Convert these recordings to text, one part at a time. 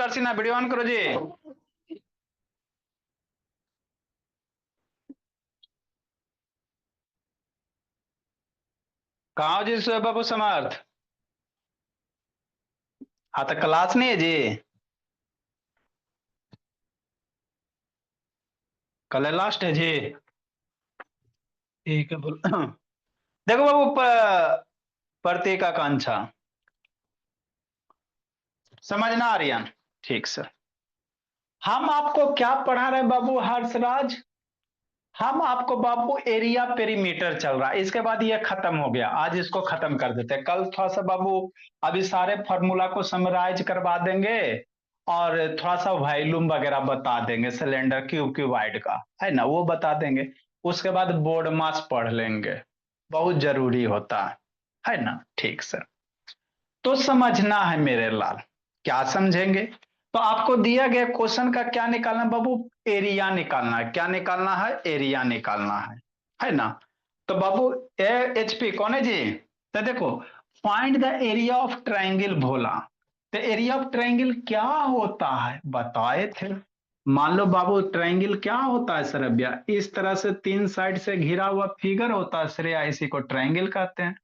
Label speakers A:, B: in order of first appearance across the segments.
A: नमस्कार Sinha, video on करो जी। कहाँ हो जी शोएब बाबू समर्थ? हाँ तो क्लास नहीं है जी। कल लास्ट है जी। ठीक है बोल। देखो बाबू प्रत्येक आकांक्षा समझना आर्यन। ठीक सर। हम आपको क्या पढ़ा रहे हैं बाबू हर्षराज? हम आपको बाबू एरिया पेरीमीटर चल रहा है, इसके बाद ये खत्म हो गया। आज इसको खत्म कर देते हैं, कल थोड़ा सा बाबू अभी सारे फॉर्मूला को समराइज करवा देंगे और थोड़ा सा वॉल्यूम वगैरह बता देंगे, सिलेंडर क्यूबाइड का है ना, वो बता देंगे। उसके बाद बोर्ड मास पढ़ लेंगे, बहुत जरूरी होता है ना। ठीक सर। तो समझना है मेरे लाल, क्या समझेंगे? तो आपको दिया गया क्वेश्चन का क्या निकालना है बाबू? एरिया निकालना है। क्या निकालना है? एरिया निकालना है ना। तो बाबू एचपी कौन है जी? तो देखो, find the area of triangle Bhola. तो एरिया ऑफ ट्राइंगल क्या होता है बताए थे। मान लो बाबू ट्राइंगल क्या होता है सर अभ्या? इस तरह से तीन साइड से घिरा हुआ फिगर होता है श्रेया, इसी को ट्राइंगल कहते हैं।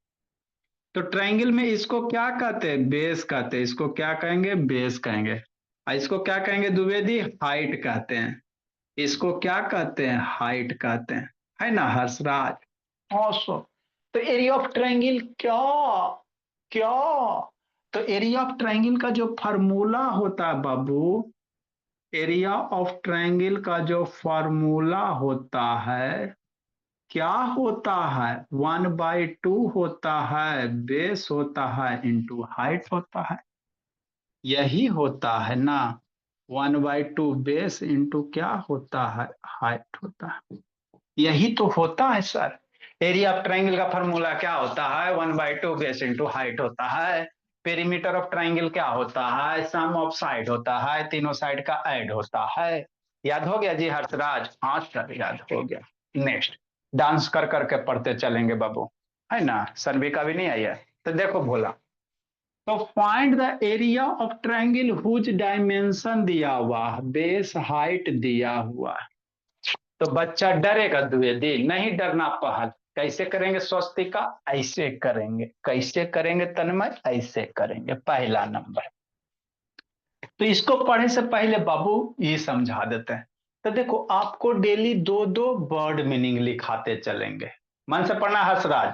A: तो ट्राइंगल में इसको क्या कहते हैं? बेस कहते हैं। इसको क्या कहेंगे? बेस कहेंगे। और इसको क्या कहेंगे द्विवेदी? हाइट कहते हैं। इसको क्या कहते हैं? हाइट कहते हैं, है ना हर्षराज। ऑसो। तो एरिया ऑफ ट्राइंगल क्या क्या? तो एरिया ऑफ ट्राइंगल का जो फार्मूला होता है बाबू, एरिया ऑफ ट्राइंगल का जो फार्मूला होता है क्या होता है? 1/2 होता है, बेस होता है इंटू हाइट होता है। यही होता है ना। 1/2 बेस इंटू क्या होता है? हाइट होता है। यही तो होता है सर। एरिया ऑफ ट्राइंगल का फॉर्मूला क्या होता है? 1/2 बेस इंटू हाइट होता है। पेरीमीटर ऑफ ट्राइंगल क्या होता है? सम ऑफ साइड होता है, तीनों साइड का ऐड होता है। याद हो गया जी हर्षराज? हाँ सर याद हो गया। नेक्स्ट, डांस कर करके पढ़ते चलेंगे बाबू, है ना। सनवी का भी नहीं आई है। तो देखो भोला, तो find the area of triangle whose dimension दिया हुआ, बेस हाइट दिया हुआ। तो बच्चा डरेगा द्विवेदी? नहीं डरना पहल। कैसे करेंगे स्वस्तिका? ऐसे करेंगे। कैसे करेंगे तन्मय? ऐसे करेंगे, पहला नंबर। तो इसको पढ़ने से पहले बाबू ये समझा देते हैं। तो देखो, आपको डेली दो दो वर्ड मीनिंग लिखाते चलेंगे। मन से पढ़ना हर्षराज।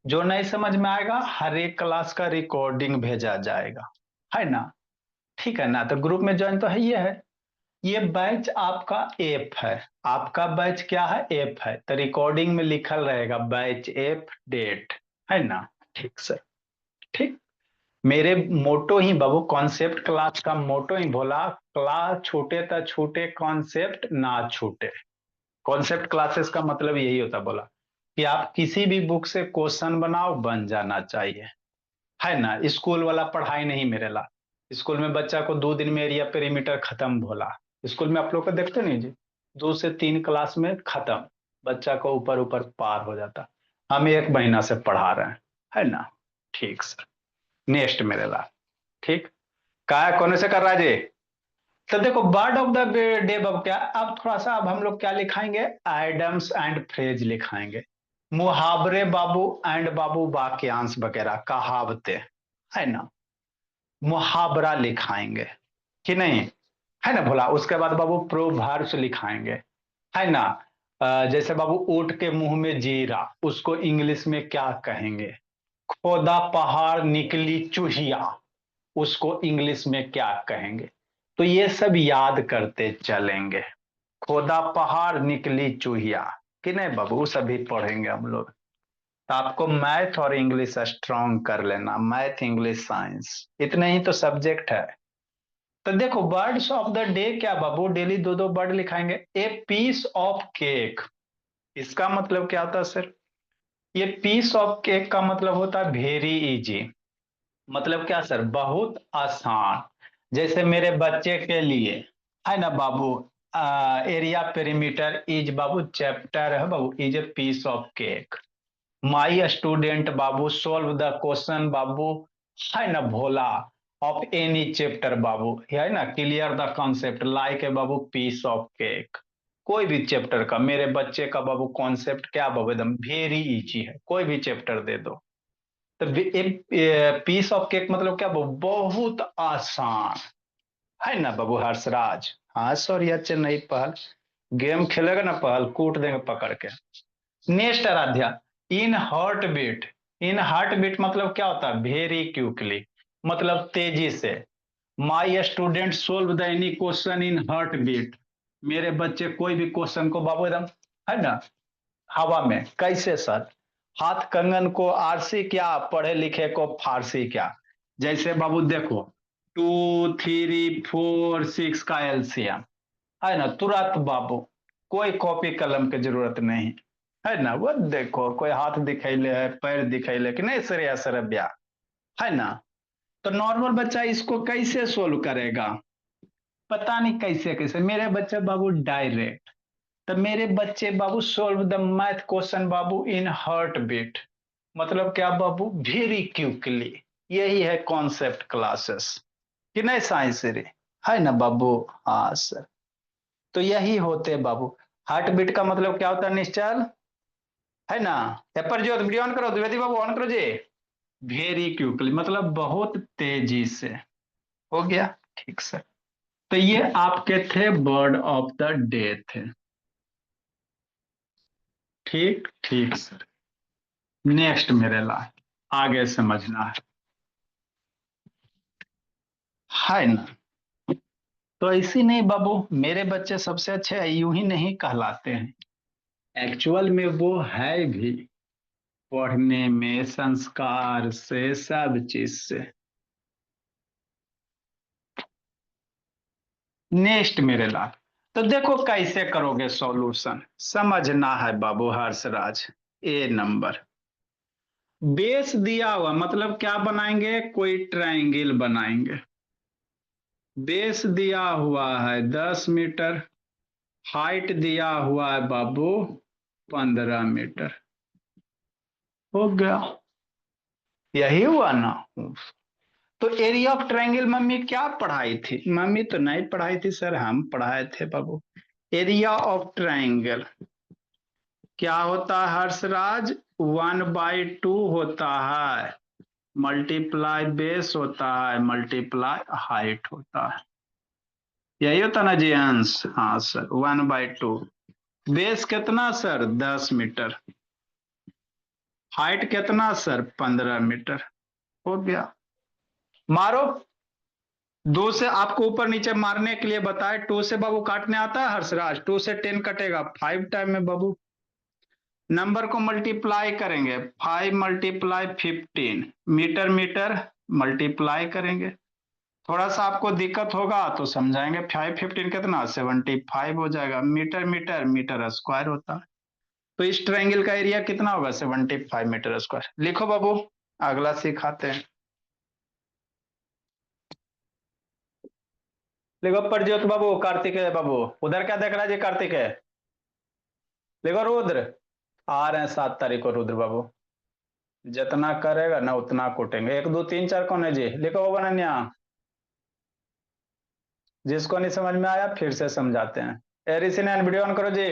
A: जो नहीं समझ में आएगा हर एक क्लास का रिकॉर्डिंग भेजा जाएगा, है ना। ठीक है ना। तो ग्रुप में ज्वाइन तो है, ये है। ये बैच आपका एफ है। आपका बैच क्या है? एफ है। तो रिकॉर्डिंग में लिखल रहेगा बैच एफ डेट, है ना। ठीक सर। ठीक। मेरे मोटो ही बाबू, कॉन्सेप्ट क्लास का मोटो ही बोला, क्लास छूटे तो छूटे, कॉन्सेप्ट ना छूटे। कॉन्सेप्ट क्लासेस का मतलब यही होता बोला कि आप किसी भी बुक से क्वेश्चन बनाओ, बन जाना चाहिए, है ना। स्कूल वाला पढ़ाई नहीं मेरे ला। स्कूल में बच्चा को 2 दिन में एरिया पेरीमीटर खत्म बोला। स्कूल में आप लोग को देखते नहीं जी, 2 से 3 क्लास में खत्म, बच्चा को ऊपर ऊपर पार हो जाता। हम 1 महीना से पढ़ा रहे हैं, है ना। ठीक सर। नेक्स्ट मेरे ला। ठीक। क्या कोने से कर रहा है जी? तो देखो, बर्ड ऑफ द डे अब क्या, अब थोड़ा सा अब हम लोग क्या लिखाएंगे? आइडम्स एंड फ्रेज लिखाएंगे। मुहावरे बाबू एंड बाबू वाक्यांश वगैरह, कहावतें, है ना। मुहावरा लिखाएंगे कि नहीं, है ना भोला। उसके बाद बाबू प्रोवर्ब्स लिखाएंगे, है ना। जैसे बाबू ऊंट के मुंह में जीरा, उसको इंग्लिश में क्या कहेंगे? खोदा पहाड़ निकली चूहिया, उसको इंग्लिश में क्या कहेंगे? तो ये सब याद करते चलेंगे। खोदा पहाड़ निकली चूहिया, कि नहीं बाबू, वो सभी पढ़ेंगे हम लोग। तो आपको मैथ और इंग्लिश स्ट्रांग कर लेना, मैथ इंग्लिश साइंस, इतने ही तो सब्जेक्ट है। तो देखो, बर्ड्स ऑफ द डे क्या बाबू? डेली दो दो बर्ड लिखाएंगे। ए पीस ऑफ केक, इसका मतलब क्या होता है सर? ये पीस ऑफ केक का मतलब होता है वेरी इजी। मतलब क्या सर? बहुत आसान। जैसे मेरे बच्चे के लिए, है ना बाबू, एरिया पेरीमीटर इज बाबू चैप्टर है बाबू, is a piece of cake. My student बाबू सोल्व द क्वेश्चन बाबू, है ना भोला, ऑफ एनी चैप्टर बाबू, है ना, क्लियर द कॉन्सेप्ट लाइक है बाबबाबू पीस ऑफ केक। कोई भी चैप्टर का, मेरे बच्चे का बाबू कॉन्सेप्ट क्या बाबू, एकदम वेरी इजी है, कोई भी चैप्टर दे दो। तो एक पीस ऑफ केक मतलब क्या बाबू, बहुत आसान, है ना बाबू हर्षराज। हाँ सॉरी यार, चेन्नई पहल गेम खेलेगा ना, पहल कूट देंगे पकड़ के। Next Aaradhya, in heartbeat. In heartbeat मतलब क्या होता है, वेरी क्विकली, मतलब तेजी से। My student solve the any question in heartbeat. मेरे बच्चे कोई भी क्वेश्चन को बाबू एकदम, है ना, हवा में कैसे सर। हाथ कंगन को आरसी क्या, पढ़े लिखे को फारसी क्या। जैसे बाबू देखो, 2 3 4 6 का एलसीएम, है ना, तुरंत बाबू, कोई कॉपी कलम की जरूरत नहीं, है ना। वो देखो कोई हाथ दिखैले है, पैर दिखैले कि नहीं, श्रेया सरब्या, है ना। तो नॉर्मल बच्चा इसको कैसे सोल्व करेगा, पता नहीं कैसे कैसे। मेरे बच्चे बाबू डायरेक्ट, तो मेरे बच्चे बाबू सोल्व द मैथ क्वेश्चन बाबू इन हार्ट बीट, मतलब क्या बाबू, वेरी क्विकली। यही है कॉन्सेप्ट क्लासेस, कि नहीं साइंस रे, है ना बाबू। हाँ सर, तो यही होते बाबू। हार्ट बीट का मतलब क्या होता है निश्चल, है ना। एपर जो वीडियो ऑन करो, द्विवेदी बाबू ऑन करो जी। वेरी क्विकली मतलब बहुत तेजी से। हो गया, ठीक सर। तो ये आपके थे वर्ड ऑफ द डे थे। ठीक ठीक सर। नेक्स्ट मेरे ला, आगे समझना है ना। तो ऐसी नहीं बाबू, मेरे बच्चे सबसे अच्छे यूं ही नहीं कहलाते हैं, एक्चुअल में वो है भी, पढ़ने में, संस्कार से, सब चीज से। नेक्स्ट मेरे लाल, तो देखो कैसे करोगे सॉल्यूशन, समझना है बाबू हर्षराज। ए नंबर, बेस दिया हुआ मतलब क्या बनाएंगे, कोई ट्रायंगल बनाएंगे। बेस दिया हुआ है 10 मीटर, हाइट दिया हुआ है बाबू 15 मीटर। हो गया, यही हुआ ना। तो एरिया ऑफ ट्रायंगल मम्मी क्या पढ़ाई थी, मम्मी तो नहीं पढ़ाई थी सर, हम पढ़ाए थे बाबू। एरिया ऑफ ट्रायंगल क्या होता है हर्षराज, 1/2 होता है, मल्टीप्लाई बेस होता है, मल्टीप्लाई हाइट होता है। यही होता ना जी अंश, हाँ सर, 1/2। बेस कितना सर, 10 मीटर। हाइट कितना सर, 15 मीटर। हो गया, मारो। 2 से आपको ऊपर नीचे मारने के लिए बताए, 2 से बाबू काटने आता है हर्षराज, 2 से 10 कटेगा 5 टाइम में बाबू। नंबर को मल्टीप्लाई करेंगे, 5 × 15, मीटर मीटर मल्टीप्लाई करेंगे। थोड़ा सा आपको दिक्कत होगा तो समझाएंगे, 5 15 कितना, 75 हो जाएगा। मीटर मीटर मीटर स्क्वायर होता है। तो इस ट्रायंगल का एरिया कितना होगा, 75 मीटर स्क्वायर। लिखो बाबू, अगला सिखाते हैं। लिखो प्रज्योत बाबू, कार्तिक बाबू, उधर क्या देख रहा है जी कार्तिक है। लिखो रुद्र, आ रहे हैं 7 तारीख को रुद्र बाबू। जितना करेगा ना उतना कूटेंगे। 1 2 3 4 कौन है जी, लिखो बाबू अनन्या। जिसको नहीं समझ में आया फिर से समझाते हैं। एरिसी ने वीडियो ऑन करो जी।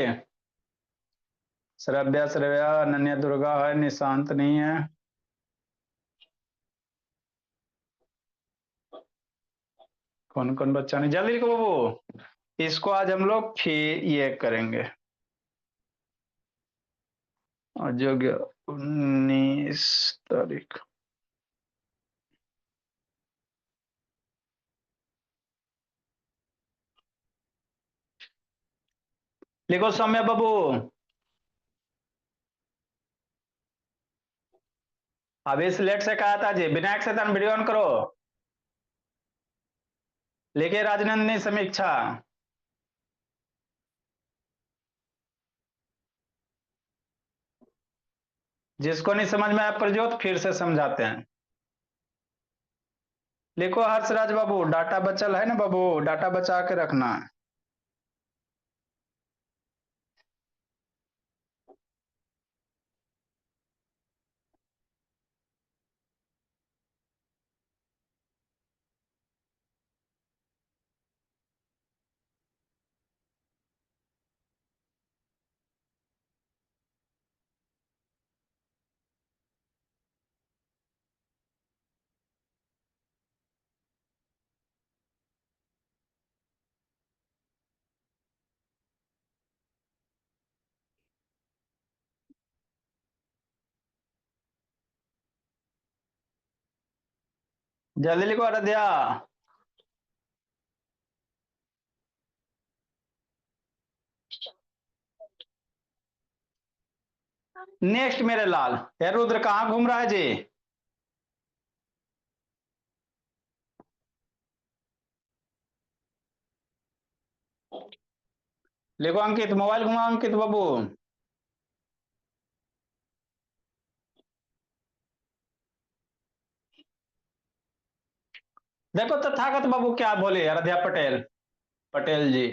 A: श्रव्या श्रव्या, अनन्या दुर्गा है, निशांत नहीं है। कौन कौन बच्चा नहीं, जल्दी लिखो बाबू। इसको आज हम लोग फिर ये करेंगे। आज हो गया 19 तारीख। लिखो सौम्या बाबू। अभी सिलेक्ट से कहा था जी, विनायक से वीडियो ऑन करो। लिखे राजनंदिनी समीक्षा। जिसको नहीं समझ में आया प्रज्योत फिर से समझाते हैं। लिखो हर्षराज बाबू, डाटा बचल है ना बाबू, डाटा बचा के रखना है। जल्दी लिखो आराध्या। नेक्स्ट मेरे लाल, ये रुद्र कहाँ घूम रहा है जी? लिखो अंकित, मोबाइल घुमाओ अंकित बाबू। देखो तथागत बाबू क्या बोले, आराध्या पटेल, पटेल जी।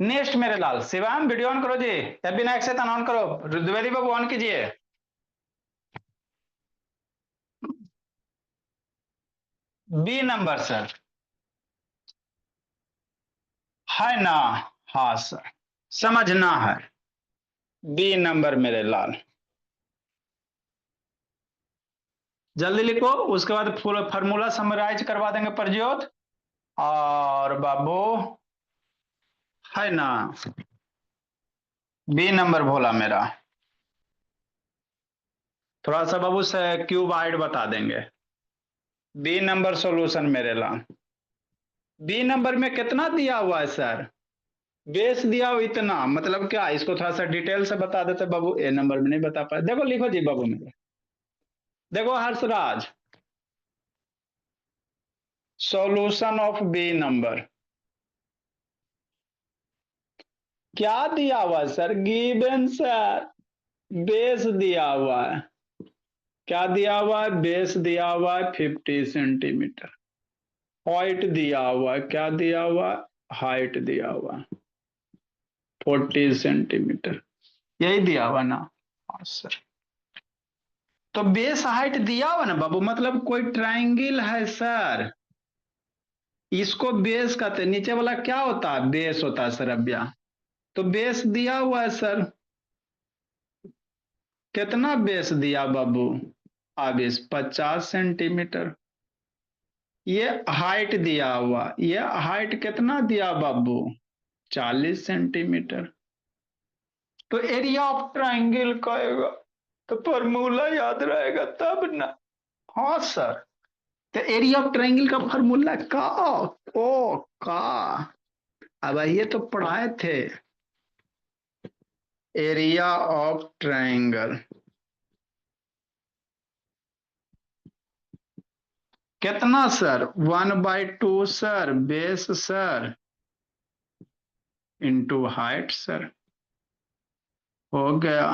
A: नेक्स्ट मेरे लाल, शिवाम वीडियो ऑन करो जी, विनायक से ऑन करो, द्विवेदी बाबू ऑन कीजिए। बी नंबर सर, है ना? हाँ सर, समझना है। बी नंबर मेरे लाल, जल्दी लिखो, उसके बाद फुल फार्मूला समराइज करवा देंगे प्रज्योत। और बाबू, है ना? बी नंबर भोला मेरा। थोड़ा सा बाबू से क्यूबाइड बता देंगे। बी नंबर सॉल्यूशन मेरे लाल। बी नंबर में कितना दिया हुआ है सर? बेस दिया हो इतना, मतलब क्या, इसको थोड़ा सा डिटेल से बता देते बाबू, ए नंबर में नहीं बता पाए। देखो लिखो जी बाबू मेरे, देखो Harshraj, solution of B number क्या दिया हुआ है सर? गिवन सर, बेस दिया हुआ है। क्या दिया हुआ है? बेस दिया हुआ है 50 सेंटीमीटर। हाइट दिया हुआ है, क्या दिया हुआ है? हाइट दिया हुआ है 40 सेंटीमीटर। यही दिया हुआ ना? हाँ सर। तो बेस हाइट दिया हुआ ना बाबू, मतलब कोई ट्राइंगल है सर, इसको बेस कहते हैं। नीचे वाला क्या होता है? बेस होता है सर अभ्या। तो बेस दिया हुआ है सर, कितना बेस दिया बाबू? अब इस 50 सेंटीमीटर। ये हाइट दिया हुआ, ये हाइट कितना दिया बाबू? 40 सेंटीमीटर। तो एरिया ऑफ ट्राइंगल कहेगा, तो फॉर्मूला याद रहेगा तब ना। हाँ सर, तो एरिया ऑफ ट्राइंगल का फॉर्मूला का, ओ का, अब ये तो पढ़ाए थे। एरिया ऑफ ट्राइंगल कितना sir? 1/2 sir, base sir, into height sir. हो गया।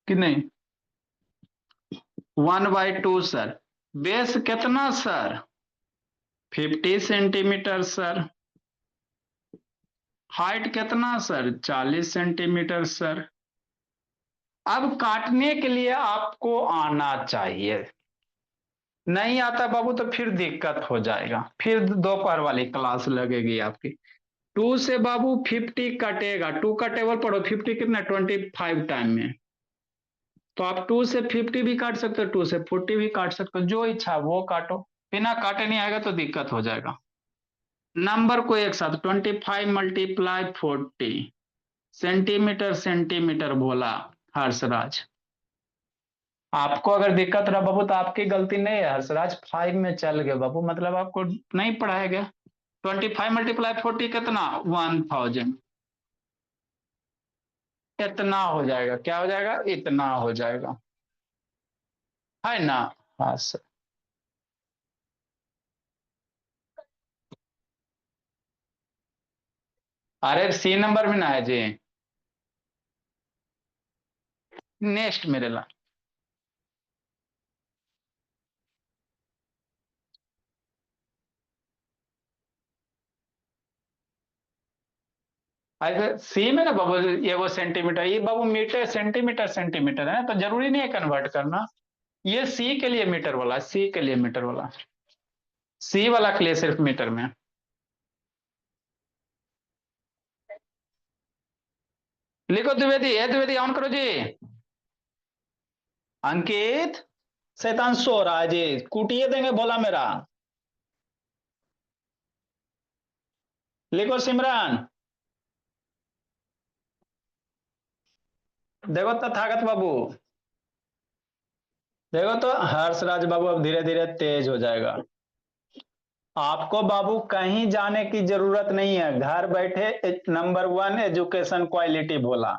A: कि नहीं? 1/2 सर, बेस कितना सर? 50 centimetre sir. हाइट कितना सर? 40 centimetre sir. अब काटने के लिए आपको आना चाहिए, नहीं आता बाबू तो फिर दिक्कत हो जाएगा, फिर दोपहर वाली क्लास लगेगी आपकी। 2 से बाबू 50 कटेगा, 2 का टेबल पढ़ो, 50 कितना? 25 टाइम में। तो आप 2 से 50 भी काट सकते हो, 2 से 40 भी काट सकते हो, जो इच्छा वो काटो। बिना काटे नहीं आएगा तो दिक्कत हो जाएगा। नंबर को एक साथ, 25 × 40, सेंटीमीटर सेंटीमीटर बोला हर्षराज। आपको अगर दिक्कत रहा बाबू तो आपकी गलती नहीं है, हर्षराज 5 में चल गए बाबू, मतलब आपको नहीं पढ़ाया गया। 25 × 40 कितना? 1000। इतना हो जाएगा, क्या हो जाएगा? इतना हो जाएगा, है ना? हाँ सर। अरे सी नंबर में ना है जी। नेक्स्ट मेरे ला, ऐसे सी में ना बाबू, ये वो सेंटीमीटर, ये बाबू मीटर सेंटीमीटर सेंटीमीटर है, तो जरूरी नहीं है कन्वर्ट करना। ये सी के लिए मीटर वाला, सी के लिए मीटर वाला, सी वाला के लिए सिर्फ मीटर में। लिखो द्विवेदी, है द्विवेदी ऑन करो जी। अंकित, शैतान सो रहा है जी, कूटिए देंगे भोला मेरा। लिखो सिमरन, देखो तथागत बाबू, देखो तो हर्षराज बाबू अब धीरे धीरे तेज हो जाएगा। आपको बाबू कहीं जाने की जरूरत नहीं है, घर बैठे नंबर वन एजुकेशन क्वालिटी बोला।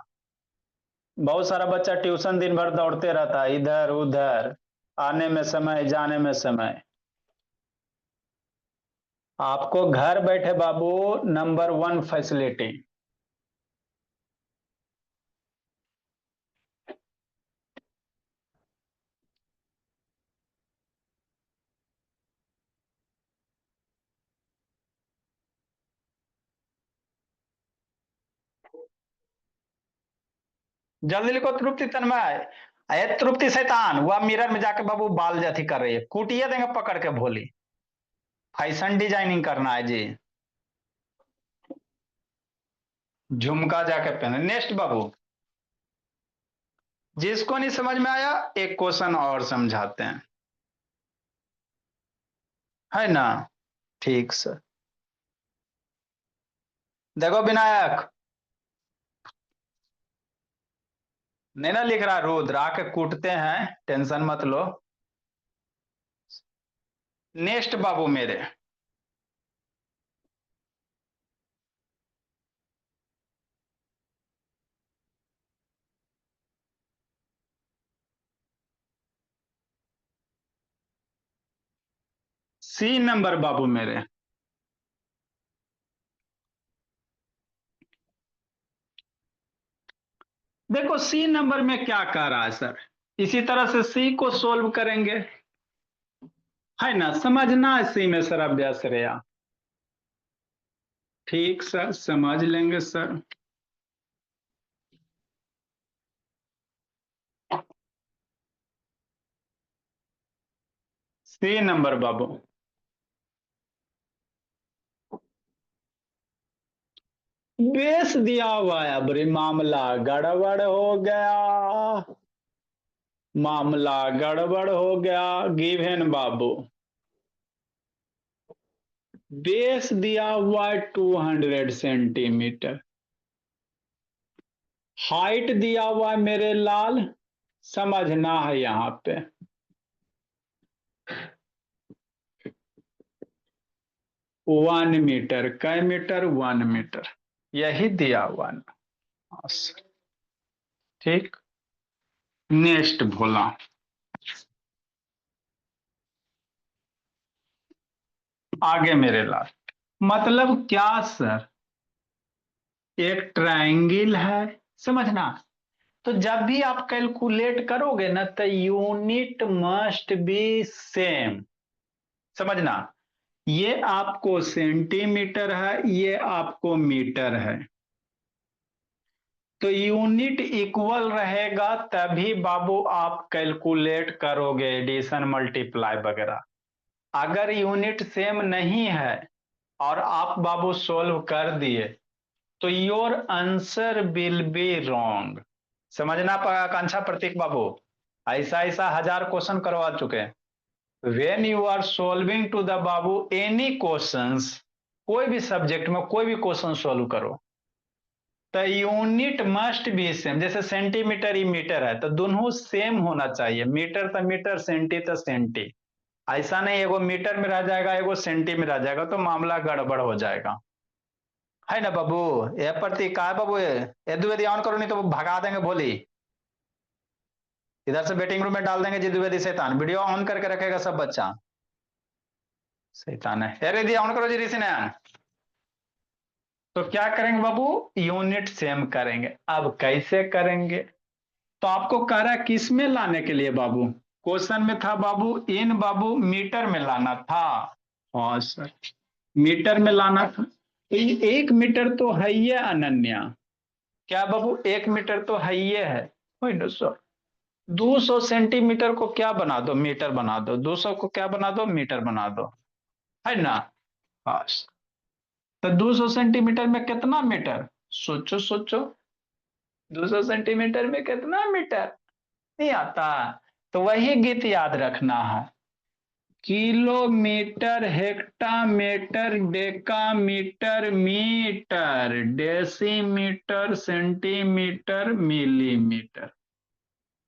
A: बहुत सारा बच्चा ट्यूशन दिन भर दौड़ते रहता है इधर उधर, आने में समय जाने में समय। आपको घर बैठे बाबू नंबर वन फैसिलिटी। जल्दी लिखो तृप्ति तन्मय। अरे तृप्ति शैतान, वह मिरर में जाके बाबू बाल जथी कर रही है, कूटिए देंगे पकड़ के भोली। फैशन डिजाइनिंग करना है जी। झुमका जाके पहने। नेक्स्ट बाबू। जिसको नहीं समझ में आया एक क्वेश्चन और समझाते हैं, है ना? ठीक सर। देखो विनायक, नहीं ना लिख रहा रुद्र, आके कूटते हैं, टेंशन मत लो। नेक्स्ट बाबू मेरे। सी नंबर बाबू मेरे। देखो सी नंबर में क्या कह रहा है सर, इसी तरह से सी को सोल्व करेंगे, है ना? समझना है सी में सर अभ्यास रेया। ठीक सर, समझ लेंगे सर। सी नंबर बाबू। बेस दिया हुआ है, अब रे मामला गड़बड़ हो गया, मामला गड़बड़ हो गया। गिवेन बाबू, बेस दिया हुआ है 200 सेंटीमीटर, हाइट दिया हुआ है मेरे लाल, समझना है यहां पे 1 मीटर। कै मीटर? 1 मीटर, यही दिया हुआ ना। ठीक। नेक्स्ट भोला। आगे मेरे लाल, मतलब क्या सर? एक ट्रायंगल है, समझना। तो जब भी आप कैलकुलेट करोगे ना तो यूनिट मस्ट बी सेम, समझना। ये आपको सेंटीमीटर है, ये आपको मीटर है, तो यूनिट इक्वल रहेगा तभी बाबू आप कैलकुलेट करोगे एडिशन मल्टीप्लाई वगैरह। अगर यूनिट सेम नहीं है और आप बाबू सोल्व कर दिए तो your answer will be wrong. समझना पड़ा आकांक्षा प्रतीक बाबू, ऐसा ऐसा हजार क्वेश्चन करवा चुके हैं। When you are solving to the बाबू एनी क्वेश्चंस, कोई भी सब्जेक्ट में कोई भी क्वेश्चन सोल्व करो तो यूनिट मस्ट बी सेम। जैसे सेंटीमीटर ही मीटर है तो दोनों सेम होना चाहिए, मीटर तो मीटर, सेंटी तो सेंटी। ऐसा नहीं एगो मीटर में रह जाएगा एगो सेंटी में रह जाएगा तो मामला गड़बड़ हो जाएगा, है ना बाबू? ये प्रतीक कहा है बाबू, ये द्विवेदी ऑन करो नहीं तो भगा देंगे भोली। इधर से वेटिंग रूम में डाल देंगे जी द्विवेदी शैतान, वीडियो ऑन करके रखेगा सब बच्चा। शैतान है। अरे दिया ऑन करो जी ऋषि नयन। तो क्या करेंगे बाबू? यूनिट सेम करेंगे। अब कैसे करेंगे? तो आपको कह रहा है किस में लाने के लिए बाबू? क्वेश्चन में था बाबू इन बाबू मीटर में लाना था। हाँ सर, मीटर में लाना था। तो ये 1 मीटर तो है ही है अनन्या। क्या बाबू? 1 मीटर तो है ही है। वही 200 सेंटीमीटर को क्या बना दो, मीटर बना दो। 200 को क्या बना दो, मीटर बना दो, है ना? बस। तो 200 सेंटीमीटर में कितना मीटर? सोचो सोचो, 200 सेंटीमीटर में कितना मीटर? नहीं आता। तो वही गीत याद रखना है। Kilometre, hectometre, decametre, metre, decimetre, centimetre, millimetre.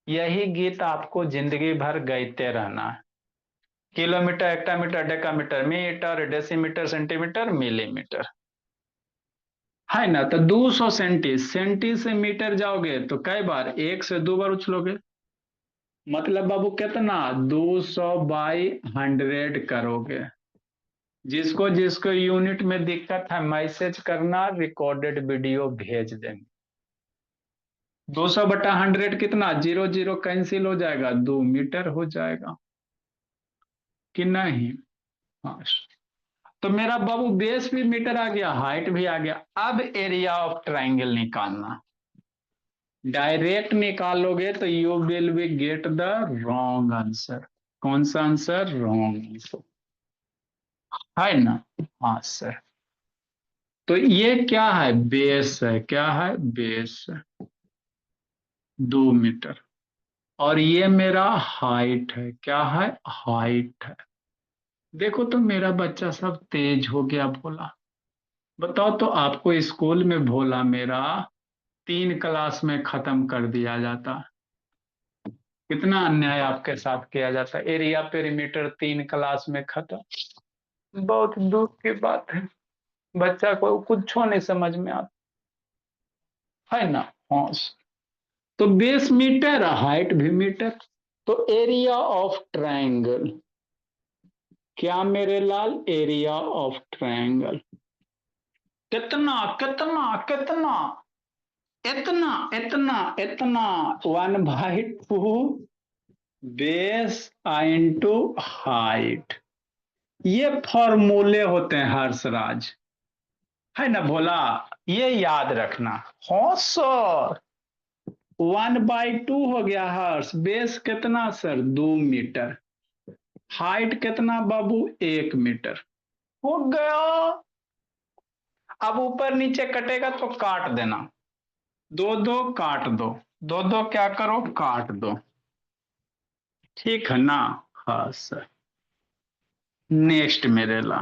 A: यही गीत आपको जिंदगी भर गाइते रहना है। Kilometre, hectometre, decametre, metre, decimetre, centimetre, millimetre. है ना? तो 200 सेंटी, सेंटी से मीटर जाओगे तो कई बार, एक से दो बार उछलोगे। मतलब बाबू कितना, 200 बाई 100 करोगे। जिसको जिसको यूनिट में दिक्कत है मैसेज करना, रिकॉर्डेड वीडियो भेज देंगे। 200 बटा 100 कितना, जीरो जीरो कैंसिल हो जाएगा, 2 मीटर हो जाएगा कि नहीं? हाँ। तो मेरा बाबू बेस भी मीटर आ गया, हाइट भी आ गया। अब एरिया ऑफ ट्राइंगल निकालना। डायरेक्ट निकालोगे तो you will be get the wrong answer. कौन सा आंसर? रॉन्ग आंसर, है ना? हाँ सर। तो ये क्या है? बेस है। क्या है? बेस है, 2 मीटर। और ये मेरा हाइट है। क्या है? हाइट है। देखो तो मेरा बच्चा सब तेज हो गया भोला। बताओ तो, आपको स्कूल में भोला मेरा 3 क्लास में खत्म कर दिया जाता। कितना अन्याय आपके साथ किया जाता। एरिया पेरीमीटर 3 क्लास में खत्म। बहुत दुख की बात है। बच्चा को कुछ नहीं समझ में आता, है ना? हाँ। तो बेस मीटर, हाइट भी मीटर। तो एरिया ऑफ ट्रायंगल, क्या मेरे लाल? एरिया ऑफ ट्रायंगल कितना, कितना, कितना? इतना, इतना, इतना। 1/2 बेस इंटू हाइट। ये फॉर्मूले होते हैं हर्षराज, है ना भोला? ये याद रखना। हाँ सर। 1/2 हो गया हर्ष। बेस कितना सर? 2 मीटर। हाइट कितना बाबू? 1 मीटर। हो गया। अब ऊपर नीचे कटेगा तो काट देना। दो दो काट दो। दो दो क्या करो? काट दो। ठीक है ना? हाँ सर। नेक्स्ट मेरे ला।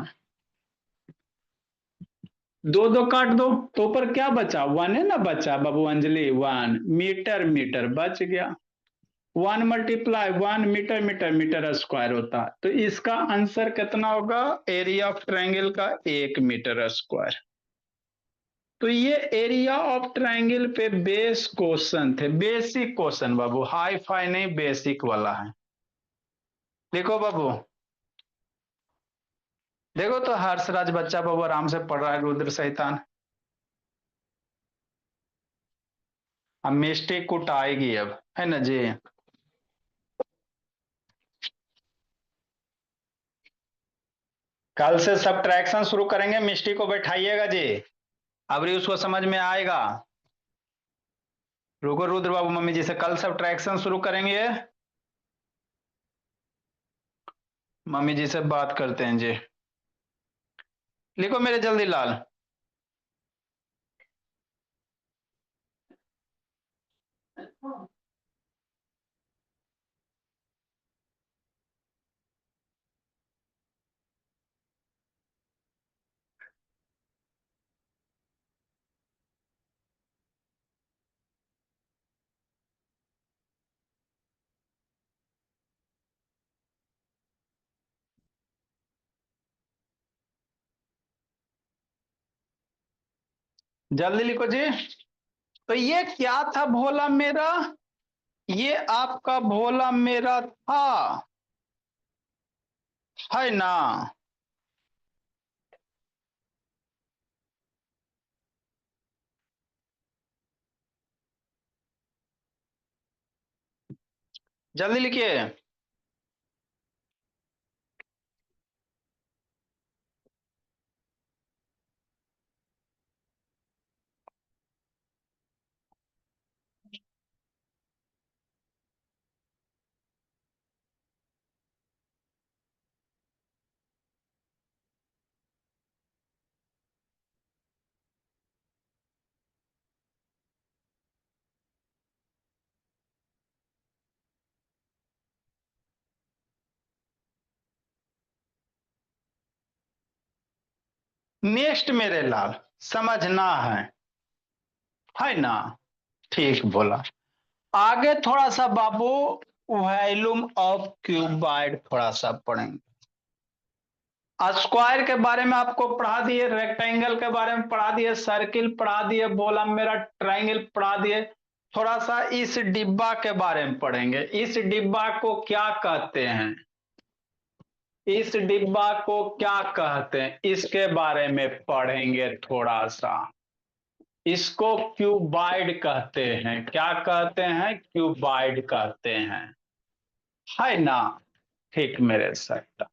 A: दो दो काट दो तो ऊपर क्या बचा? 1 है ना बचा बाबू अंजलि? 1 मीटर, मीटर बच गया। 1 × 1 मीटर, मीटर, मीटर स्क्वायर होता है। तो इसका आंसर कितना होगा? एरिया ऑफ ट्रायंगल का 1 मीटर स्क्वायर। तो ये एरिया ऑफ ट्रायंगल पे बेस क्वेश्चन थे, बेसिक क्वेश्चन बाबू, हाई फाई नहीं, बेसिक वाला है। देखो बाबू, देखो तो हर्षराज बच्चा बाबू आराम से पढ़ रहा है रुद्र शैतान। अब मिस्टेक कुछ आएगी अब, है ना जी? कल से सब्ट्रैक्शन शुरू करेंगे, मिस्टेक को बैठाइएगा जी। अब भी उसको समझ में आएगा। रुको रुद्र बाबू, मम्मी जी से कल सब्ट्रैक्शन शुरू करेंगे। मम्मी जी से बात करते हैं जी। लिखो मेरे जल्दी लाल। जल्दी लिखो जी। तो ये क्या था भोला मेरा? ये आपका भोला मेरा था, है ना? जल्दी लिखिए। नेक्स्ट मेरे लाल समझना है ना? ठीक बोला। आगे थोड़ा सा बाबू वॉल्यूम ऑफ क्यूबाइड थोड़ा सा पढ़ेंगे। स्क्वायर के बारे में आपको पढ़ा दिए, रेक्टेंगल के बारे में पढ़ा दिए, सर्किल पढ़ा दिए, बोला मेरा ट्रायंगल पढ़ा दिए। थोड़ा सा इस डिब्बा के बारे में पढ़ेंगे। इस डिब्बा को क्या कहते हैं? इस डिब्बा को क्या कहते हैं, इसके बारे में पढ़ेंगे थोड़ा सा। इसको क्यूबाइड कहते हैं। क्या कहते हैं? क्यूबाइड कहते हैं, है ना? ठीक मेरे साथ।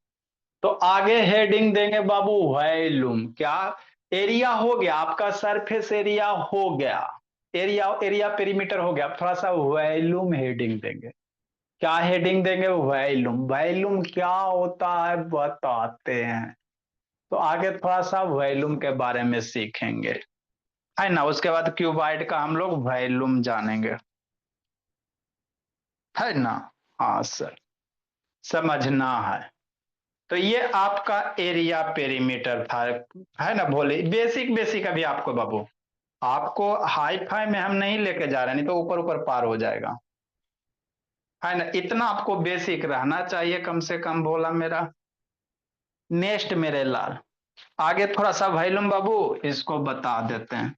A: तो आगे हेडिंग देंगे बाबू वॉल्यूम। क्या? एरिया हो गया आपका, सरफेस एरिया हो गया, एरिया एरिया पेरीमीटर हो गया। थोड़ा सा वॉल्यूम हेडिंग देंगे। क्या हेडिंग देंगे? वॉल्यूम। वॉल्यूम क्या होता है बताते हैं। तो आगे थोड़ा सा वॉल्यूम के बारे में सीखेंगे, है ना? उसके बाद क्यूबाइड का हम लोग वॉल्यूम जानेंगे, है ना? हाँ सर, समझना है। तो ये आपका एरिया पेरीमीटर था, है ना? बोले बेसिक बेसिक अभी आपको बाबू, आपको हाई फाई में हम नहीं लेके जा रहे, नहीं तो ऊपर ऊपर पार हो जाएगा, है ना? इतना आपको बेसिक रहना चाहिए कम से कम, बोला मेरा। नेक्स्ट मेरे लाल, आगे थोड़ा सा वॉल्यूम बाबू इसको बता देते हैं।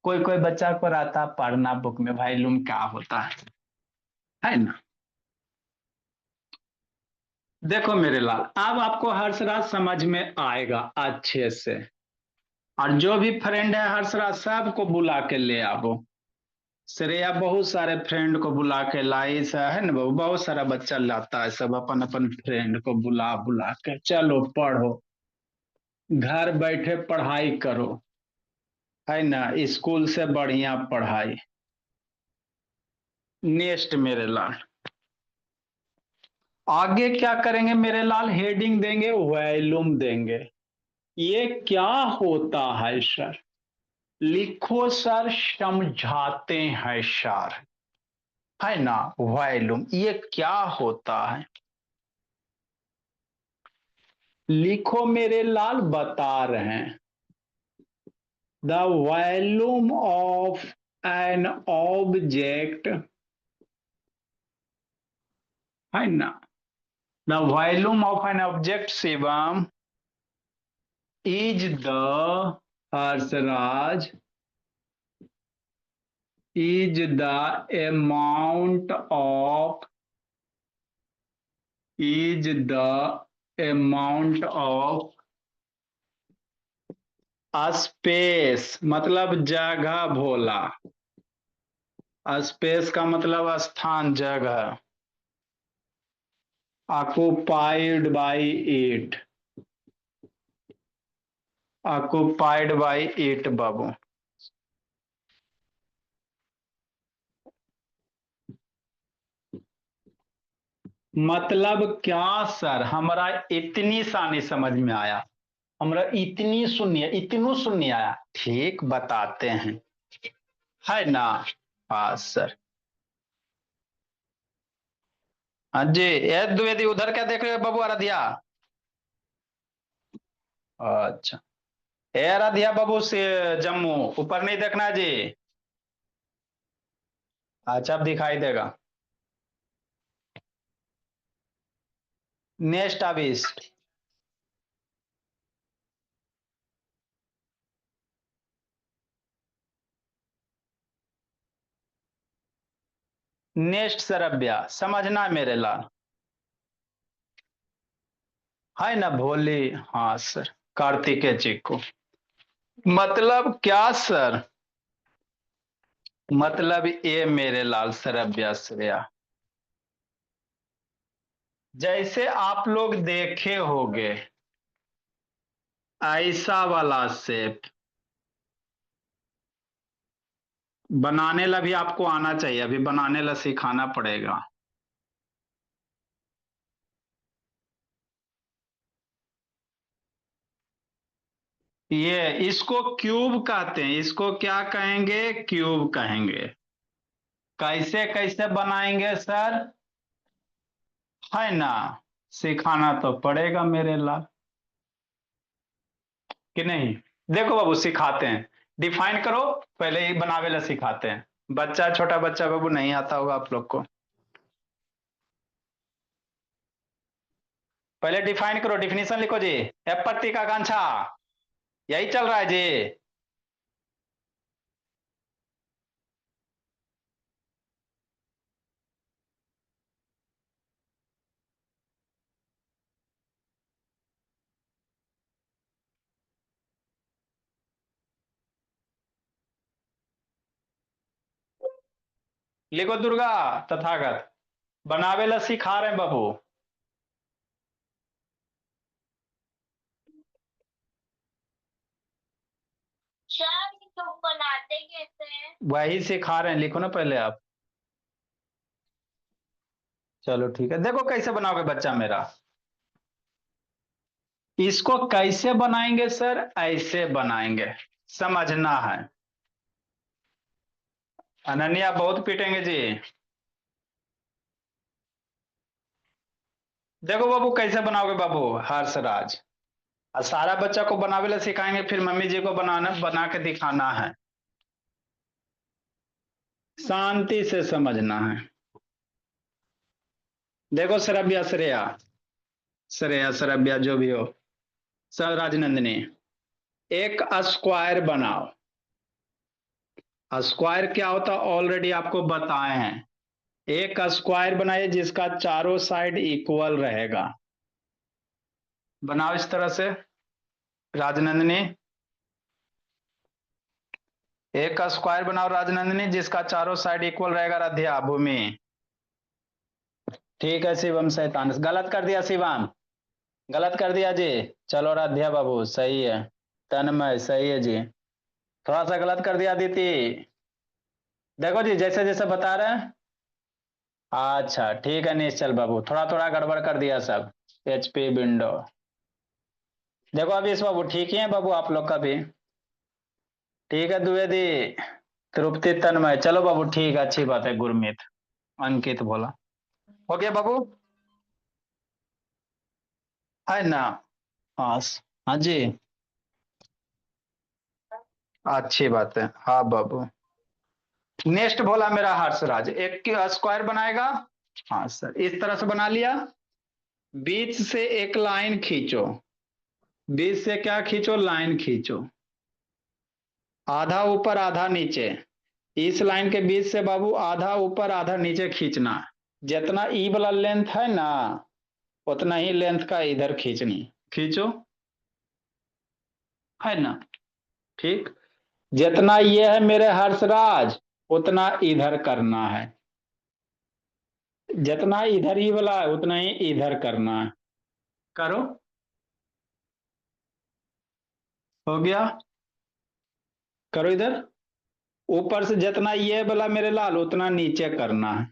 A: कोई कोई बच्चा को रहता पढ़ना बुक में वॉल्यूम क्या होता है ना? देखो मेरे लाल, अब आपको हर्षराज समझ में आएगा अच्छे से। और जो भी फ्रेंड है हर्षराज सबको बुला के ले आओ। श्रेया बहुत सारे फ्रेंड को बुला के लाई है ना बाबू, बहुत सारा बच्चा लाता है, सब अपन अपन फ्रेंड को बुला बुला के चलो पढ़ो, घर बैठे पढ़ाई करो, है ना? स्कूल से बढ़िया पढ़ाई। नेक्स्ट मेरे लाल, आगे क्या करेंगे मेरे लाल? हेडिंग देंगे, वॉल्यूम देंगे। ये क्या होता है सर? लिखो सर, समझाते हैं सर, है ना? वॉल्यूम ये क्या होता है? लिखो मेरे लाल, बता रहे हैं। The volume of an object, है ना? The volume of an object Shivam is the, Harshraj, is the amount of, is the amount of space, मतलब जगह भोला। स्पेस का मतलब स्थान, जगह। Occupied by it, occupied by it बाबू। मतलब क्या सर? हमारा इतनी सानी समझ में आया, हमरा इतनी शून्य, इतनू शून्य आया। ठीक बताते हैं, है ना? हाँ सर। हाँ जी, ये द्विवेदी उधर क्या देख रहे हो बाबू? आराध्या, अच्छा। ए आराध्या बाबू से जम्मू, ऊपर नहीं देखना है जी। अच्छा अब दिखाई देगा। नेक्स्ट अभी, नेक्स्ट सरब्या समझना मेरे लाल, है ना? भोली, हाँ सर, कार्तिकेय जी को। मतलब क्या सर? मतलब ये मेरे लाल सरब्या श्रेया, जैसे आप लोग देखे होंगे ऐसा वाला शेप बनाने ला भी आपको आना चाहिए, अभी बनाने ला सिखाना पड़ेगा। ये इसको क्यूब कहते हैं, इसको क्या कहेंगे? क्यूब कहेंगे। कैसे कैसे बनाएंगे सर, है ना? सिखाना तो पड़ेगा मेरे लाल, कि नहीं? देखो बाबू सिखाते हैं, डिफाइन करो, पहले ही बनावे ला सिखाते हैं। बच्चा, छोटा बच्चा बाबू नहीं आता होगा आप लोग को। पहले डिफाइन करो, डिफिनीशन लिखो जी। एफ पट्टी का आकांक्षा, यही चल रहा है जी। लिखो दुर्गा तथागत, बनावे ला सिखा रहे हैं बाबू। सर तो बनाते कैसे हैं? वही सिखा रहे हैं, लिखो ना पहले आप। चलो ठीक है, देखो कैसे बनाओगे बच्चा मेरा। इसको कैसे बनाएंगे सर? ऐसे बनाएंगे, समझना है। अनन्या बहुत पीटेंगे जी। देखो बाबू कैसे बनाओगे बाबू, हर्षराज। और सारा बच्चा को बनावे ला सिखाएंगे, फिर मम्मी जी को बनाना, बना के दिखाना है। शांति से समझना है। देखो श्रव्या, श्रेया, श्रेया श्रव्या जो भी हो, सर राजनंदिनी, एक स्क्वायर बनाओ। स्क्वायर क्या होता है ऑलरेडी आपको बताए हैं। एक स्क्वायर बनाइए जिसका चारों साइड इक्वल रहेगा। बनाओ इस तरह से राजनंदिनी। एक स्क्वायर बनाओ राजनंदिनी जिसका चारों साइड इक्वल रहेगा। राध्या, भूमि, ठीक है। शिवम शैतान, गलत कर दिया शिवम, गलत कर दिया जी। चलो राध्या बाबू सही है। तन्मय सही है जी। थोड़ा सा गलत कर दिया अदिति। देखो जी जैसे जैसे बता रहे हैं। अच्छा ठीक है निश्चल बाबू, थोड़ा थोड़ा गड़बड़ कर दिया सब। HP window. देखो अभी इस बाबू ठीक ही है बाबू, आप लोग का भी ठीक है। द्विवेदी, तृप्ति, तन्मय, चलो बाबू ठीक है, अच्छी बात है। गुरमीत, अंकित बोला, हो गया बाबू, है ना? हाँ हाँ जी, अच्छी बात है। हाँ बाबू, नेक्स्ट बोला मेरा हर्षराज, एक स्क्वायर बनाएगा। हाँ सर, इस तरह से बना लिया। बीच से एक लाइन खींचो, बीच से क्या खींचो? लाइन खींचो, आधा ऊपर आधा नीचे। इस लाइन के बीच से बाबू आधा ऊपर आधा नीचे खींचना। जितना ई वाला लेंथ है ना, उतना ही लेंथ का इधर खींचनी। खींचो, है ना? ठीक। जितना ये है मेरे हर्षराज, उतना इधर करना है। जितना इधर ही वाला है उतना ही इधर करना है। करो, हो गया। करो इधर, ऊपर से जितना ये वाला मेरे लाल उतना नीचे करना है।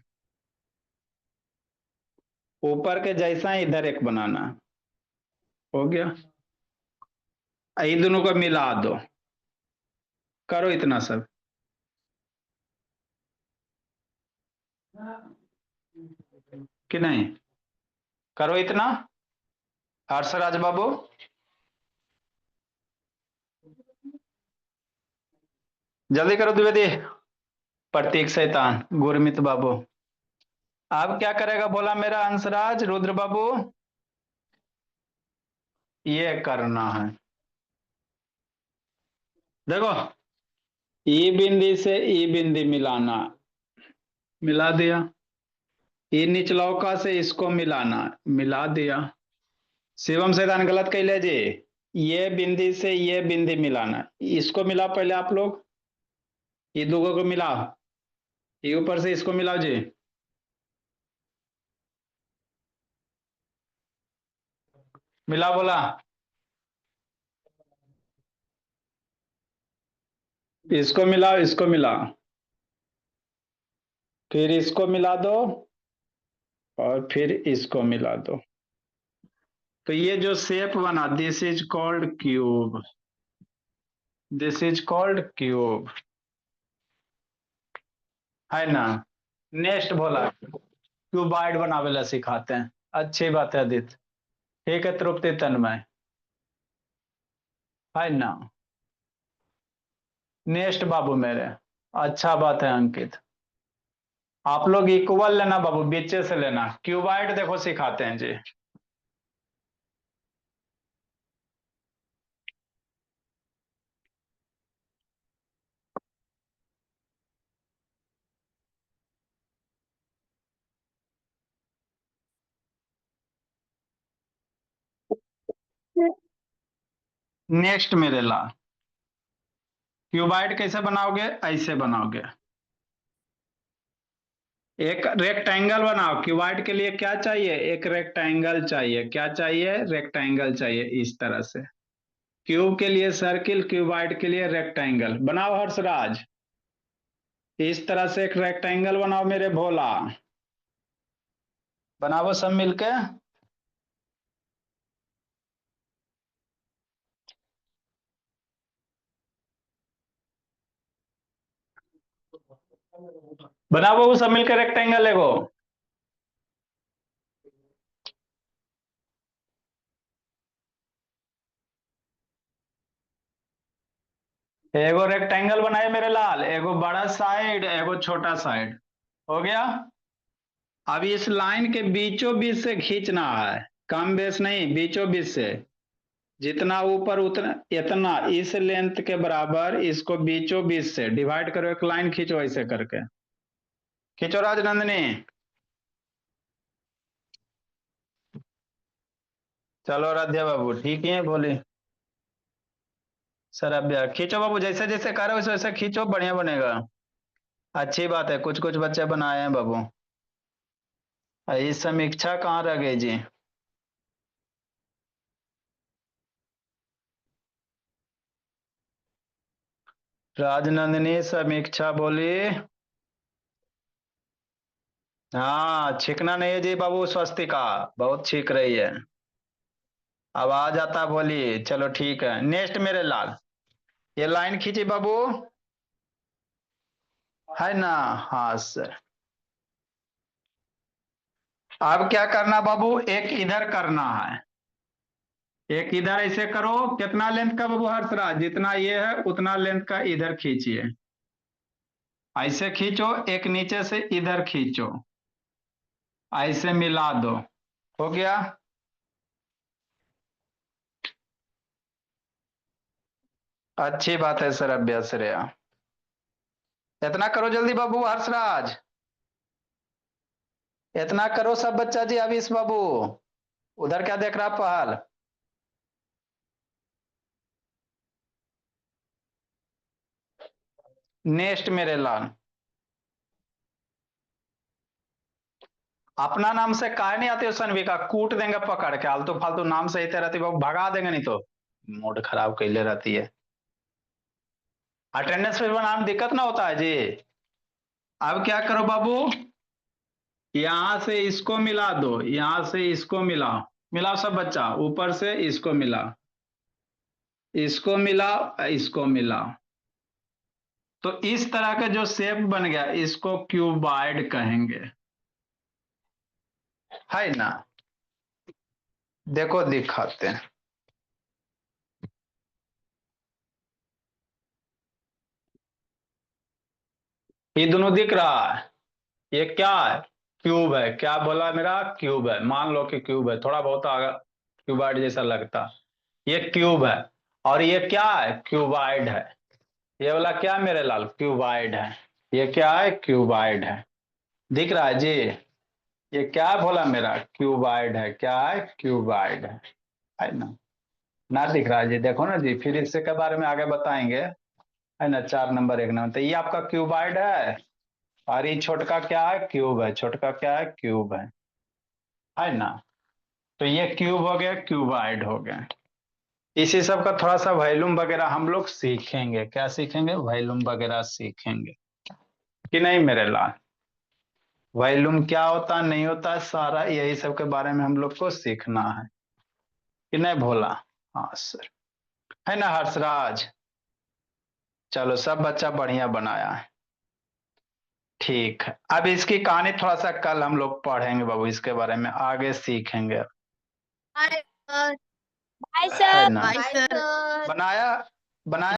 A: ऊपर के जैसा ही इधर एक बनाना है। हो गया। इन दोनों को मिला दो। करो इतना सब, कि नहीं? करो इतना, हर्षराज बाबू। जल्दी करो द्विवेदी, प्रतीक शैतान, गुरमित बाबू। अब क्या करेगा बोला मेरा हंसराज, रुद्र बाबू? ये करना है। देखो, ई बिंदी से ई बिंदी मिलाना, मिला दिया। ये निचलौका से इसको मिलाना, मिला दिया। शिवम शैतान गलत कैले जी। ये बिंदी से ये बिंदी मिलाना, इसको मिलाओ पहले आप लोग। ये दोगो को मिलाओ, ये ऊपर से इसको मिलाओ जी। मिलाओ बोला, इसको मिलाओ, इसको मिलाओ, फिर इसको मिला दो, और फिर इसको मिला दो। तो ये जो शेप बना, this is called cube, this is called cube, है ना? नेक्स्ट बोला, क्यूबाइड बनावेला सिखाते हैं। अच्छी बात है आदित्य। ठीक है तृप्ति, तन्मय, है ना? नेक्स्ट बाबू मेरे। अच्छा बात है अंकित। आप लोग इक्वल लेना बाबू, बीचे से लेना। क्यूबाइड देखो सिखाते हैं जी। नेक्स्ट मेरे लाल, क्यूबाइड कैसे बनाओगे? ऐसे बनाओगे। एक रेक्टेंगल बनाओ। क्यूबाइड के लिए क्या चाहिए? एक रेक्टेंगल चाहिए। क्या चाहिए? रेक्टेंगल चाहिए, इस तरह से। क्यूब के लिए सर्किल, क्यूबाइड के लिए रेक्टेंगल बनाओ हर्षराज। इस तरह से एक रेक्टेंगल बनाओ मेरे भोला। बनाओ सब मिलके। बनाओ वो सब मिलके रेक्टेंगल एगो। एगो रेक्टेंगल बनाए मेरे लाल, एगो बड़ा साइड, एगो छोटा साइड। हो गया। अब इस लाइन के बीचों बीच से खींचना है, कम बेस नहीं, बीचों बीच से। जितना ऊपर उतना, इतना इस लेंथ के बराबर इसको बीचों बीच से डिवाइड करो, एक लाइन खींचो ऐसे करके। खींचो राजनंदिनी। चलो राध्या बाबू ठीक ही है बोली। सर अब खींचो बाबू, जैसे जैसे करो वैसे वैसे खींचो, बढ़िया बनेगा। अच्छी बात है, कुछ कुछ बच्चे बनाए हैं बाबू। इस समीक्षा कहाँ रह गई जी? राजनंदिनी समीक्षा बोली। हाँ, छिकना नहीं है जी बाबू, स्वस्तिका बहुत छिक रही है। अब आ जाता बोली, चलो ठीक है। नेक्स्ट मेरे लाल, ये लाइन खींची बाबू, है ना? हाँ सर। अब क्या करना बाबू? एक इधर करना है, एक इधर ऐसे करो। कितना लेंथ का बाबू हर्षराज? जितना ये है उतना लेंथ का इधर खींचिए। ऐसे खींचो, एक नीचे से इधर खींचो, ऐसे मिला दो। हो गया। अच्छी बात है सर अभ्यास श्रेया। इतना करो जल्दी बाबू हर्षराज। इतना करो सब बच्चा जी। अभी इस बाबू उधर क्या देख रहा पहल? नेक्स्ट मेरे लाल, अपना नाम से काहे नहीं आते हो सनविका? कूट देंगे पकड़ के, आलतू फालतू नाम से ही रहती बाबू, भगा देंगे नहीं तो। मूड खराब कैले रहती है। अटेंडेंस पे बनाने में दिक्कत ना होता है जी। अब क्या करो बाबू, यहां से इसको मिला दो, यहां से इसको मिलाओ। मिलाओ सब बच्चा, ऊपर से इसको मिलाओ, इसको मिलाओ, इसको मिलाओ। तो इस तरह का जो शेप बन गया, इसको क्यूबाइड कहेंगे, है ना? देखो दिखाते हैं। ये दोनों दिख रहा है? ये क्या है? क्यूब है। क्या बोला मेरा? क्यूब है। मान लो कि क्यूब है, थोड़ा बहुत आगे क्यूबाइड जैसा लगता। ये क्यूब है। और ये क्या है? क्यूबाइड है। ये वाला क्या मेरे लाल? क्यूबाइड है। ये क्या है? क्यूबाइड है। दिख रहा है जी? ये क्या बोला मेरा? क्यूबाइड है। क्या है? क्यूबाइड है ना? ना दिख रहा है जी? देखो ना जी, फिर इससे के बारे में आगे बताएंगे, है ना? 4 नंबर 1 नंबर। तो ये आपका क्यूबाइड है। और ये छोटका क्या है? क्यूब है। छोटका क्या है? क्यूब है ना? तो ये क्यूब हो गया, क्यूबाइड हो गया। इसी सब का थोड़ा सा वॉल्यूम वगैरह हम लोग सीखेंगे। क्या सीखेंगे? वॉल्यूम वगैरह सीखेंगे कि नहीं मेरे लाल? वॉल्यूम क्या होता है, नहीं होता है, सारा यही सब के बारे में हम लोग को सीखना है कि नहीं भोला? हाँ सर। है ना हर्षराज? चलो सब बच्चा बढ़िया बनाया है। ठीक है, अब इसकी कहानी थोड़ा सा कल हम लोग पढ़ेंगे बाबू, इसके बारे में आगे सीखेंगे।
B: बाय
A: है
B: सर।
A: ना?
B: Bye sir.
A: बनाया बनाया